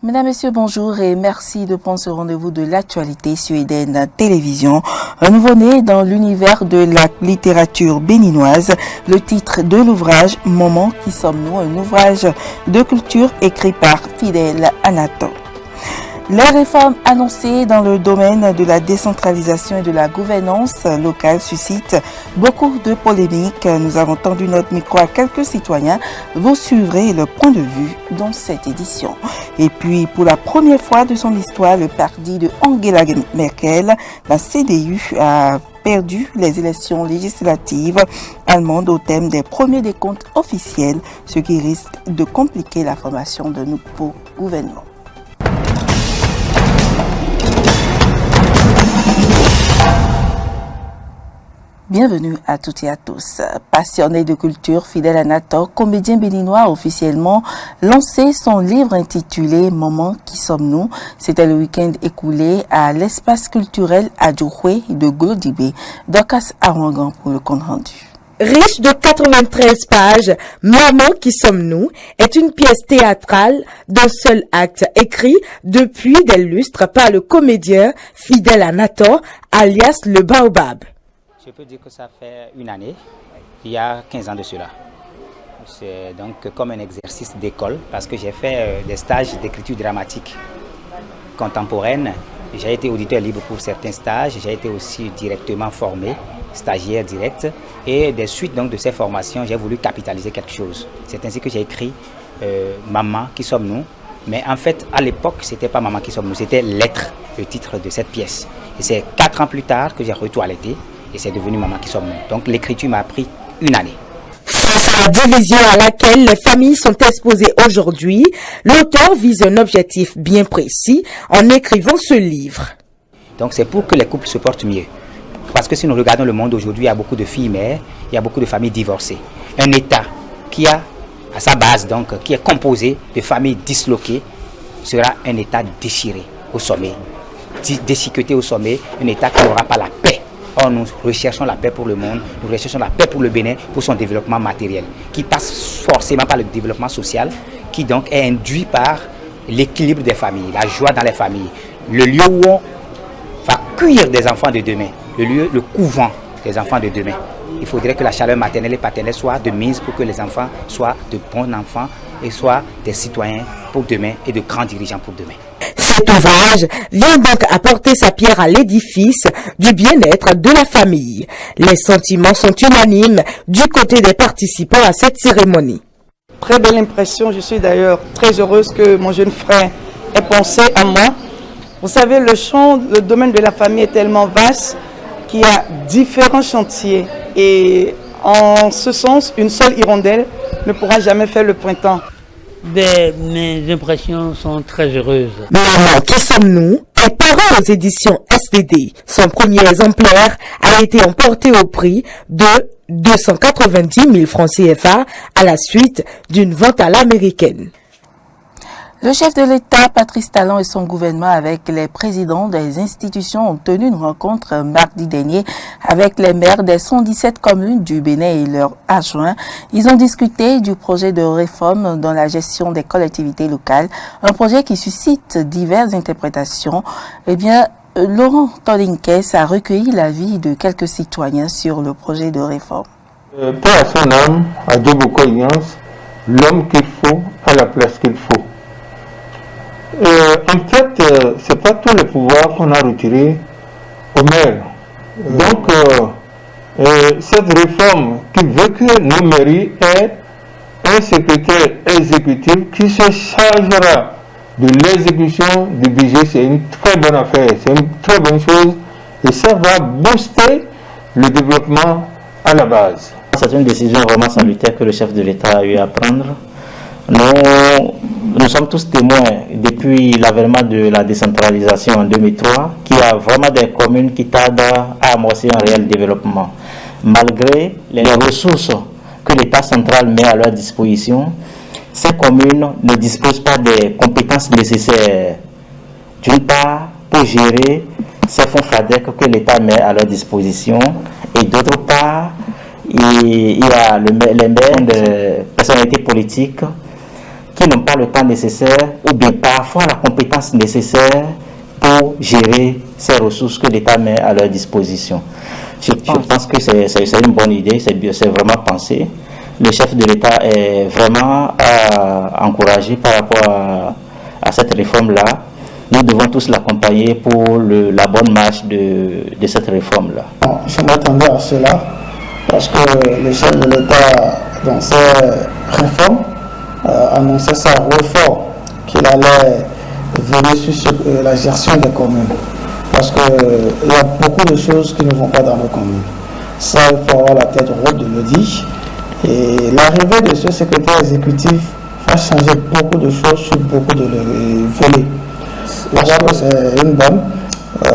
Mesdames, Messieurs, bonjour et merci de prendre ce rendez-vous de l'actualité sur Eden Télévision. Un nouveau-né dans l'univers de la littérature béninoise. Le titre de l'ouvrage « Moment qui sommes-nous », un ouvrage de culture écrit par Fidèle Anatole. Les réformes annoncées dans le domaine de la décentralisation et de la gouvernance locale suscitent beaucoup de polémiques. Nous avons tendu notre micro à quelques citoyens. Vous suivrez le point de vue dans cette édition. Et puis, pour la première fois de son histoire, le parti de Angela Merkel, la CDU, a perdu les élections législatives allemandes au thème des premiers décomptes officiels, ce qui risque de compliquer la formation de nouveaux gouvernements. Bienvenue à toutes et à tous. Passionné de culture, Fidèle Anatole, comédien béninois, a officiellement lancé son livre intitulé « Moment qui sommes-nous ». C'était le week-end écoulé à l'espace culturel Adjouhoué de Glodibé. Dorcas Arangan pour le compte rendu. Riche de 93 pages, Maman qui sommes-nous est une pièce théâtrale d'un seul acte, écrit depuis des lustres par le comédien Fidèle Anatole, alias le Baobab. Je peux dire que ça fait une année, il y a 15 ans de cela. C'est donc comme un exercice d'école parce que j'ai fait des stages d'écriture dramatique contemporaine. J'ai été auditeur libre pour certains stages, j'ai été aussi directement formé, stagiaire direct. Et des suites donc de ces formations, j'ai voulu capitaliser quelque chose. C'est ainsi que j'ai écrit Maman qui sommes-nous. Mais en fait, à l'époque, c'était pas Maman qui sommes-nous, c'était Lettre, le titre de cette pièce. Et c'est 4 ans plus tard que j'ai retoiletté. Et c'est devenu Maman qui sommes-nous. Donc l'écriture m'a pris une année. Face à la division à laquelle les familles sont exposées aujourd'hui, l'auteur vise un objectif bien précis en écrivant ce livre. Donc c'est pour que les couples se portent mieux. Parce que si nous regardons le monde aujourd'hui, il y a beaucoup de filles mères, il y a beaucoup de familles divorcées. Un État qui a à sa base, donc, qui est composé de familles disloquées, sera un État déchiré au sommet, déchiqueté au sommet, un État qui n'aura pas la paix. Or, nous recherchons la paix pour le monde, nous recherchons la paix pour le Bénin, pour son développement matériel, qui passe forcément par le développement social, qui donc est induit par l'équilibre des familles, la joie dans les familles, le lieu où on va cueillir des enfants de demain, le couvent des enfants de demain. Il faudrait que la chaleur maternelle et paternelle soit de mise pour que les enfants soient de bons enfants et soient des citoyens pour demain et de grands dirigeants pour demain. Cet ouvrage vient donc apporter sa pierre à l'édifice du bien-être de la famille. Les sentiments sont unanimes du côté des participants à cette cérémonie. Très belle impression, je suis d'ailleurs très heureuse que mon jeune frère ait pensé à moi. Vous savez, le domaine de la famille est tellement vaste qu'il y a différents chantiers. Et en ce sens, une seule hirondelle ne pourra jamais faire le printemps. Mes impressions sont très heureuses. Maman qui sommes-nous est paru aux éditions SVD. Son premier exemplaire a été emporté au prix de 290 000 francs CFA à la suite d'une vente à l'américaine. Le chef de l'État, Patrice Talon, et son gouvernement avec les présidents des institutions ont tenu une rencontre mardi dernier avec les maires des 117 communes du Bénin et leurs adjoints. Ils ont discuté du projet de réforme dans la gestion des collectivités locales, un projet qui suscite diverses interprétations. Eh bien, Laurent Tolinkès a recueilli l'avis de quelques citoyens sur le projet de réforme. Paix à son âme, à Dieu beaucoup alliance, l'homme qu'il faut à la place qu'il faut. En fait, ce n'est pas tous les pouvoirs qu'on a retirés au maire. Donc, cette réforme qui veut que nos mairies aient un secrétaire exécutif qui se chargera de l'exécution du budget, c'est une très bonne affaire, c'est une très bonne chose et ça va booster le développement à la base. C'est une décision vraiment salutaire que le chef de l'État a eu à prendre. Nous sommes tous témoins depuis l'avènement de la décentralisation en 2003 qu'il y a vraiment des communes qui tardent à amorcer un réel développement. Malgré les ressources que l'État central met à leur disposition, ces communes ne disposent pas des compétences nécessaires. D'une part, pour gérer ces fonds FADEC que l'État met à leur disposition, et d'autre part, il y a les maires des personnalités politiques qui n'ont pas le temps nécessaire ou bien parfois la compétence nécessaire pour gérer ces ressources que l'État met à leur disposition. Je pense que c'est une bonne idée, c'est vraiment pensé. Le chef de l'État est vraiment encouragé par rapport à cette réforme-là. Nous devons tous l'accompagner pour la bonne marche de cette réforme-là. Je m'attendais à cela parce que le chef de l'État, dans ses réformes, annonçait sa réforme qu'il allait venir sur la gestion des communes. Parce qu'il y a beaucoup de choses qui ne vont pas dans nos communes. Ça, il faut avoir la tête haute de le dire. Et l'arrivée de ce secrétaire exécutif va changer beaucoup de choses sur beaucoup de volets. Je crois que c'est une bonne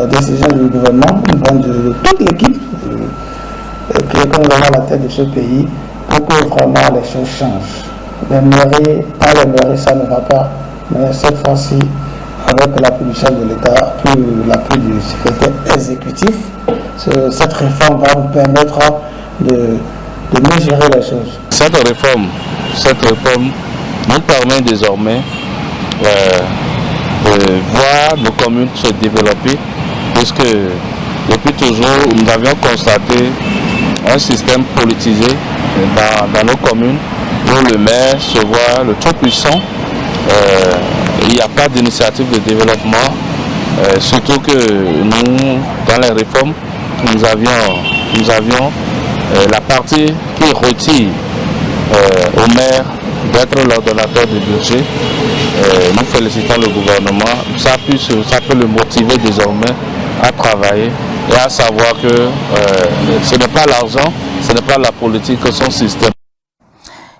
décision du gouvernement, une bonne de toute l'équipe qui est comme vraiment à la tête de ce pays pour que vraiment les choses changent. Les mairies, pas les mairies, ça ne va pas, mais cette fois-ci, avec l'appui du chef de l'État, puis l'appui du secrétaire exécutif, cette réforme va nous permettre de mieux gérer les choses. Cette réforme nous permet désormais de voir nos communes se développer, puisque depuis toujours nous avions constaté un système politisé dans nos communes où le maire se voit le tout puissant. Il n'y a pas d'initiative de développement, surtout que nous, dans les réformes, nous avions la partie qui retire au maire d'être l'ordonnateur du budget. Nous félicitons le gouvernement. Ça peut le motiver désormais à travailler et à savoir que ce n'est pas l'argent, ce n'est pas la politique, que son système.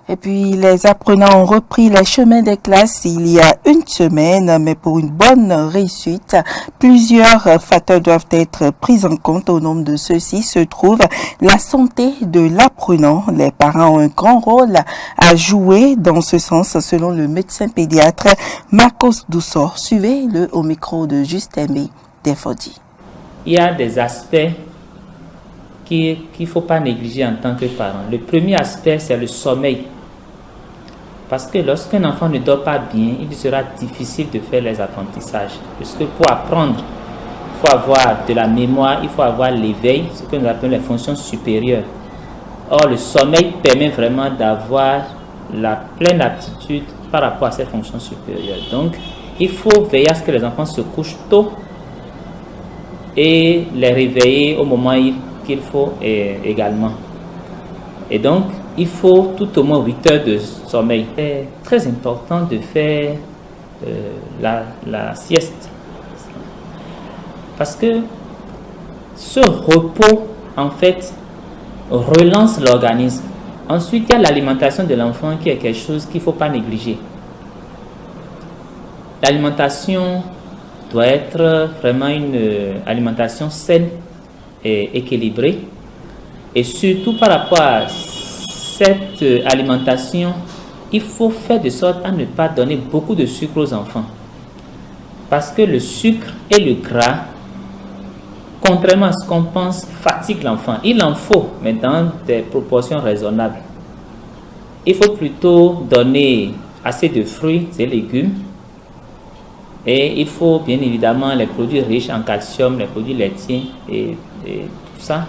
Et puis, les apprenants ont repris les chemins des classes il y a une semaine, mais pour une bonne réussite, plusieurs facteurs doivent être pris en compte. Au nombre de ceux-ci se trouve la santé de l'apprenant. Les parents ont un grand rôle à jouer dans ce sens, selon le médecin pédiatre Marcos Doussor. Suivez-le au micro de Justin Defodi. Il y a des aspects qu'il ne faut pas négliger en tant que parent. Le premier aspect, c'est le sommeil. Parce que lorsqu'un enfant ne dort pas bien, il sera difficile de faire les apprentissages. Parce que pour apprendre, il faut avoir de la mémoire, il faut avoir l'éveil, ce que nous appelons les fonctions supérieures. Or, le sommeil permet vraiment d'avoir la pleine aptitude par rapport à ces fonctions supérieures. Donc, il faut veiller à ce que les enfants se couchent tôt et les réveiller au moment qu'il faut également. Et donc, il faut tout au moins 8 heures de sommeil. C'est très important de faire la sieste. Parce que ce repos, en fait, relance l'organisme. Ensuite, il y a l'alimentation de l'enfant qui est quelque chose qu'il ne faut pas négliger. L'alimentation doit être vraiment une alimentation saine et équilibrée. Et surtout par rapport à cette alimentation, il faut faire de sorte à ne pas donner beaucoup de sucre aux enfants. Parce que le sucre et le gras, contrairement à ce qu'on pense, fatiguent l'enfant. Il en faut, mais dans des proportions raisonnables. Il faut plutôt donner assez de fruits et légumes. Et il faut bien évidemment les produits riches en calcium, les produits laitiers et tout ça.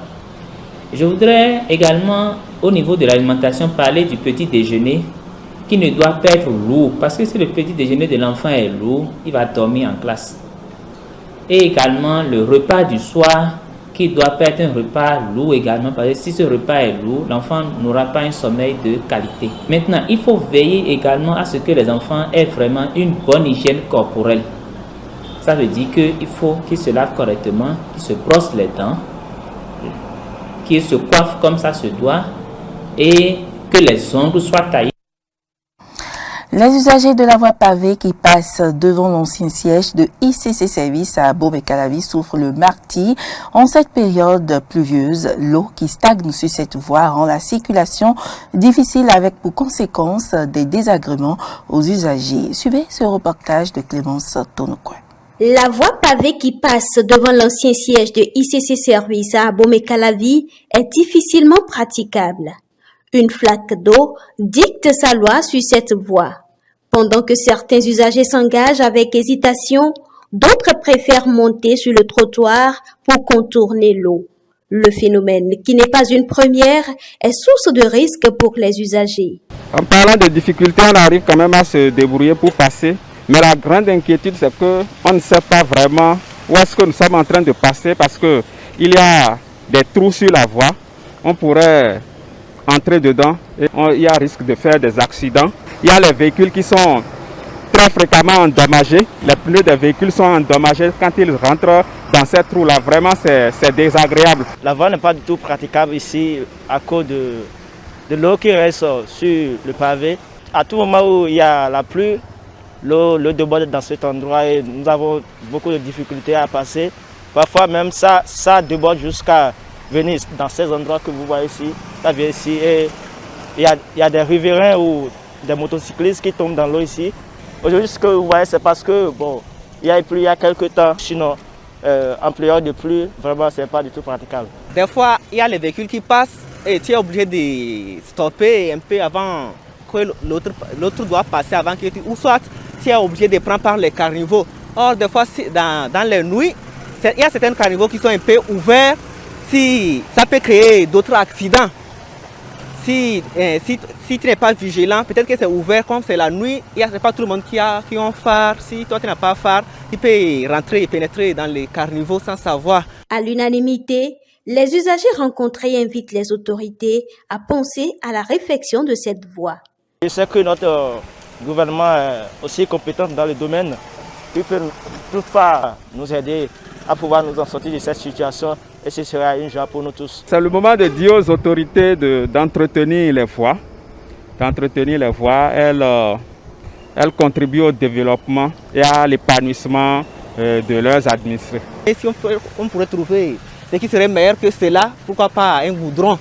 Je voudrais également, au niveau de l'alimentation, parler du petit déjeuner qui ne doit pas être lourd. Parce que si le petit déjeuner de l'enfant est lourd, il va dormir en classe. Et également le repas du soir qui doit pas être un repas lourd également. Parce que si ce repas est lourd, l'enfant n'aura pas un sommeil de qualité. Maintenant, il faut veiller également à ce que les enfants aient vraiment une bonne hygiène corporelle. Ça veut dire qu'il faut qu'ils se lavent correctement, qu'ils se brossent les dents, qu'ils se coiffent comme ça se doit et que les ongles soient taillés. Les usagers de la voie pavée qui passent devant l'ancien siège de ICC Service à Bobekalavi souffrent le martyre. En cette période pluvieuse, l'eau qui stagne sur cette voie rend la circulation difficile avec pour conséquence des désagréments aux usagers. Suivez ce reportage de Clémence Tonokwe. La voie pavée qui passe devant l'ancien siège de ICC Service à Bobekalavi est difficilement praticable. Une flaque d'eau dicte sa loi sur cette voie. Pendant que certains usagers s'engagent avec hésitation, d'autres préfèrent monter sur le trottoir pour contourner l'eau. Le phénomène, qui n'est pas une première, est source de risque pour les usagers. En parlant de difficultés, on arrive quand même à se débrouiller pour passer. Mais la grande inquiétude, c'est qu'on ne sait pas vraiment où est-ce que nous sommes en train de passer parce qu'il y a des trous sur la voie. On pourrait entrer dedans et il y a risque de faire des accidents. Il y a les véhicules qui sont très fréquemment endommagés. Les pneus des véhicules sont endommagés quand ils rentrent dans ces trous-là. Vraiment, c'est désagréable. La voie n'est pas du tout praticable ici à cause de l'eau qui reste sur le pavé. À tout moment où il y a la pluie, l'eau déborde dans cet endroit et nous avons beaucoup de difficultés à passer. Parfois même ça déborde jusqu'à venir dans ces endroits que vous voyez ici. Ça vient ici et il y a des riverains ou des motocyclistes qui tombent dans l'eau ici. Aujourd'hui, ce que vous voyez, c'est parce que il y a plu il y a quelques temps. Sinon, en période de pluie, vraiment, ce n'est pas du tout praticable. Des fois, il y a les véhicules qui passent et tu es obligé de stopper un peu avant que l'autre doit passer avant que ou soit tu es obligé de prendre par les caniveaux. Or, des fois, dans les nuits, il y a certains caniveaux qui sont un peu ouverts. Si ça peut créer d'autres accidents. Si tu n'es pas vigilant, peut-être que c'est ouvert comme c'est la nuit, il n'y a pas tout le monde qui a un phare. Si toi tu n'as pas phare, tu peux rentrer et pénétrer dans les caniveaux sans savoir. À l'unanimité, les usagers rencontrés invitent les autorités à penser à la réfection de cette voie. Je sais que notre gouvernement est aussi compétent dans le domaine. Il peut toutefois nous aider à pouvoir nous en sortir de cette situation. Et ce sera une joie pour nous tous. C'est le moment de dire aux autorités d'entretenir les voies. Elles contribuent au développement et à l'épanouissement de leurs administrés. Et si on pourrait trouver ce qui serait meilleur que cela, pourquoi pas un goudron?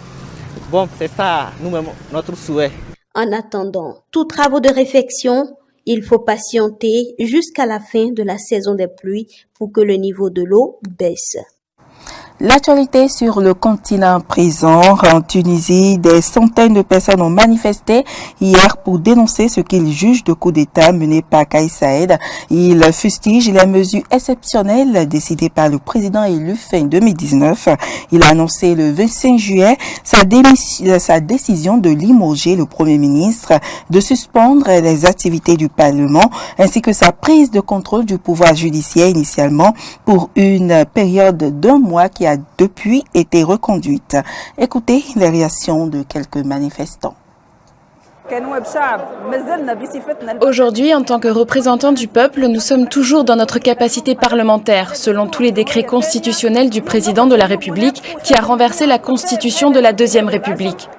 Bon, c'est ça, nous-mêmes, notre souhait. En attendant, tous travaux de réfection, il faut patienter jusqu'à la fin de la saison des pluies pour que le niveau de l'eau baisse. L'actualité sur le continent présent. En Tunisie, des centaines de personnes ont manifesté hier pour dénoncer ce qu'ils jugent de coup d'État mené par Kais Saied. Ils fustigent les mesures exceptionnelles décidées par le président élu fin 2019. Il a annoncé le 25 juillet sa décision de limoger le Premier ministre, de suspendre les activités du Parlement, ainsi que sa prise de contrôle du pouvoir judiciaire initialement pour une période d'1 mois qui a depuis été reconduite. Écoutez les réactions de quelques manifestants. Aujourd'hui, en tant que représentants du peuple, nous sommes toujours dans notre capacité parlementaire, selon tous les décrets constitutionnels du président de la République qui a renversé la constitution de la Deuxième République.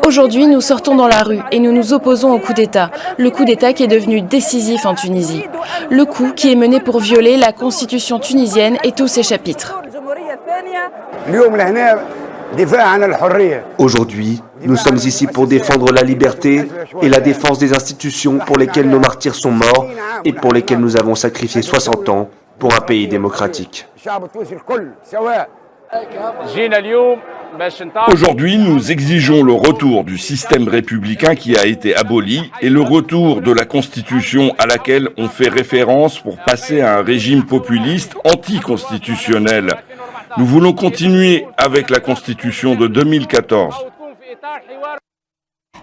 Aujourd'hui, nous sortons dans la rue et nous nous opposons au coup d'État. Le coup d'État qui est devenu décisif en Tunisie. Le coup qui est mené pour violer la constitution tunisienne et tous ses chapitres. Aujourd'hui, nous sommes ici pour défendre la liberté et la défense des institutions pour lesquelles nos martyrs sont morts et pour lesquelles nous avons sacrifié 60 ans pour un pays démocratique. Aujourd'hui, nous exigeons le retour du système républicain qui a été aboli et le retour de la Constitution à laquelle on fait référence pour passer à un régime populiste anticonstitutionnel. Nous voulons continuer avec la Constitution de 2014.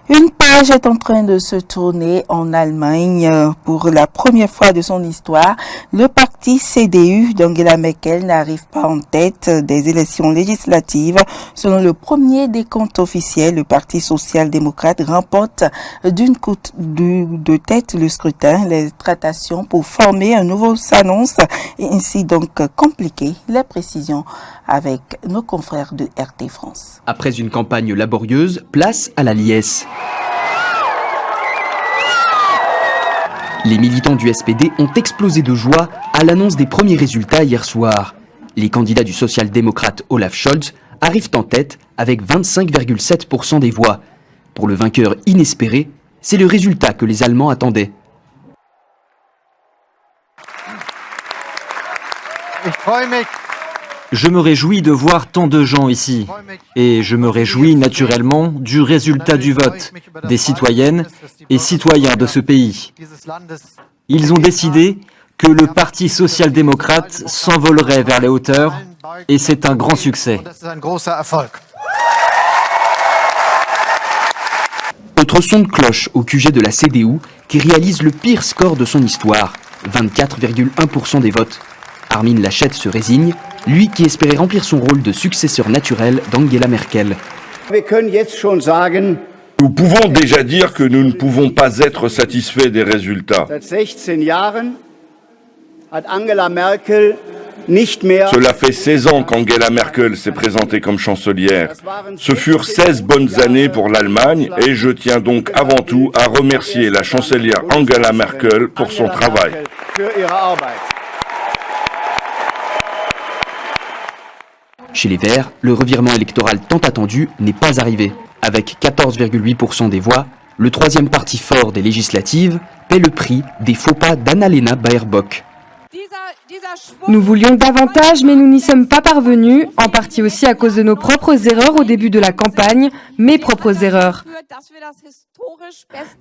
Une page est en train de se tourner en Allemagne. Pour la première fois de son histoire, le parti CDU d'Angela Merkel n'arrive pas en tête des élections législatives. Selon le premier décompte officiel, le parti social-démocrate remporte de tête le scrutin. Les tractations pour former un nouveau s'annoncent et ainsi donc compliquées. Les précisions avec nos confrères de RT France. Après une campagne laborieuse, place à la liesse. Les militants du SPD ont explosé de joie à l'annonce des premiers résultats hier soir. Les candidats du social-démocrate Olaf Scholz arrivent en tête avec 25,7% des voix. Pour le vainqueur inespéré, c'est le résultat que les Allemands attendaient. Je me réjouis de voir tant de gens ici. Et je me réjouis naturellement du résultat du vote des citoyennes et citoyens de ce pays. Ils ont décidé que le Parti social-démocrate s'envolerait vers les hauteurs et c'est un grand succès. Autre son de cloche au QG de la CDU qui réalise le pire score de son histoire, 24,1% des votes. Armin Laschet se résigne, lui qui espérait remplir son rôle de successeur naturel d'Angela Merkel. Nous pouvons déjà dire que nous ne pouvons pas être satisfaits des résultats. Cela fait 16 ans qu'Angela Merkel s'est présentée comme chancelière. Ce furent 16 bonnes années pour l'Allemagne et je tiens donc avant tout à remercier la chancelière Angela Merkel pour son travail. Chez les Verts, le revirement électoral tant attendu n'est pas arrivé. Avec 14,8% des voix, le troisième parti fort des législatives paie le prix des faux pas d'Annalena Baerbock. Nous voulions davantage, mais nous n'y sommes pas parvenus, en partie aussi à cause de nos propres erreurs au début de la campagne, mes propres erreurs.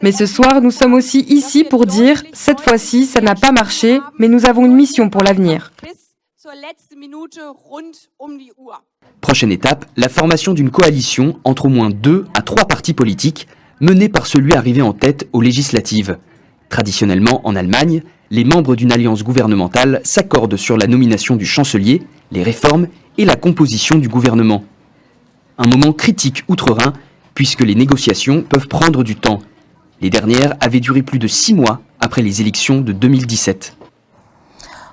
Mais ce soir, nous sommes aussi ici pour dire, cette fois-ci, ça n'a pas marché, mais nous avons une mission pour l'avenir. Prochaine étape, la formation d'une coalition entre au moins 2 à 3 partis politiques, menée par celui arrivé en tête aux législatives. Traditionnellement, en Allemagne, les membres d'une alliance gouvernementale s'accordent sur la nomination du chancelier, les réformes et la composition du gouvernement. Un moment critique outre-Rhin, puisque les négociations peuvent prendre du temps. Les dernières avaient duré plus de 6 mois après les élections de 2017.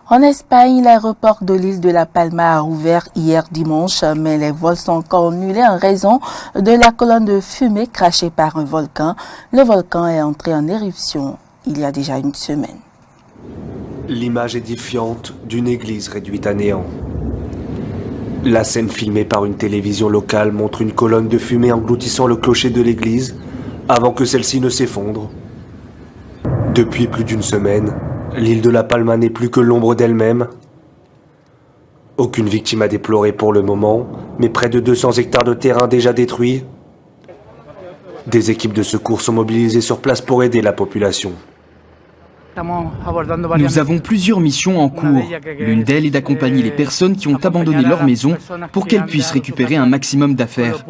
En Espagne, l'aéroport de l'île de La Palma a rouvert hier dimanche, mais les vols sont encore annulés en raison de la colonne de fumée crachée par un volcan. Le volcan est entré en éruption il y a déjà une semaine. L'image édifiante d'une église réduite à néant. La scène filmée par une télévision locale montre une colonne de fumée engloutissant le clocher de l'église avant que celle-ci ne s'effondre. Depuis plus d'une semaine, l'île de La Palma n'est plus que l'ombre d'elle-même. Aucune victime à déplorer pour le moment, mais près de 200 hectares de terrain déjà détruits. Des équipes de secours sont mobilisées sur place pour aider la population. Nous avons plusieurs missions en cours. L'une d'elles est d'accompagner les personnes qui ont abandonné leur maison pour qu'elles puissent récupérer un maximum d'affaires.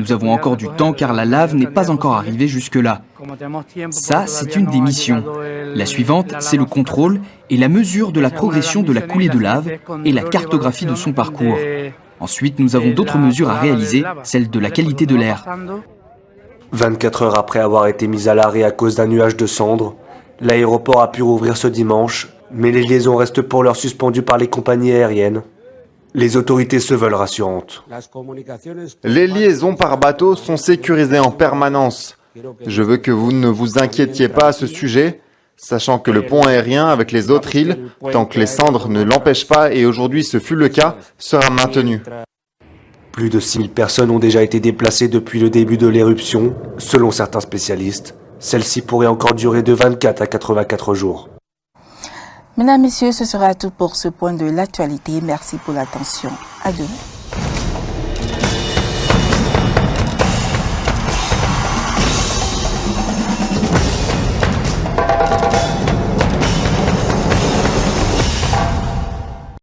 Nous avons encore du temps car la lave n'est pas encore arrivée jusque-là. Ça, c'est une des missions. La suivante, c'est le contrôle et la mesure de la progression de la coulée de lave et la cartographie de son parcours. Ensuite, nous avons d'autres mesures à réaliser, celle de la qualité de l'air. 24 heures après avoir été mis à l'arrêt à cause d'un nuage de cendres, l'aéroport a pu rouvrir ce dimanche, mais les liaisons restent pour l'heure suspendues par les compagnies aériennes. Les autorités se veulent rassurantes. Les liaisons par bateau sont sécurisées en permanence. Je veux que vous ne vous inquiétiez pas à ce sujet, sachant que le pont aérien avec les autres îles, tant que les cendres ne l'empêchent pas, et aujourd'hui ce fut le cas, sera maintenu. Plus de 6000 personnes ont déjà été déplacées depuis le début de l'éruption, selon certains spécialistes. Celle-ci pourrait encore durer de 24 à 84 jours. Mesdames, Messieurs, ce sera tout pour ce point de l'actualité. Merci pour l'attention. À demain.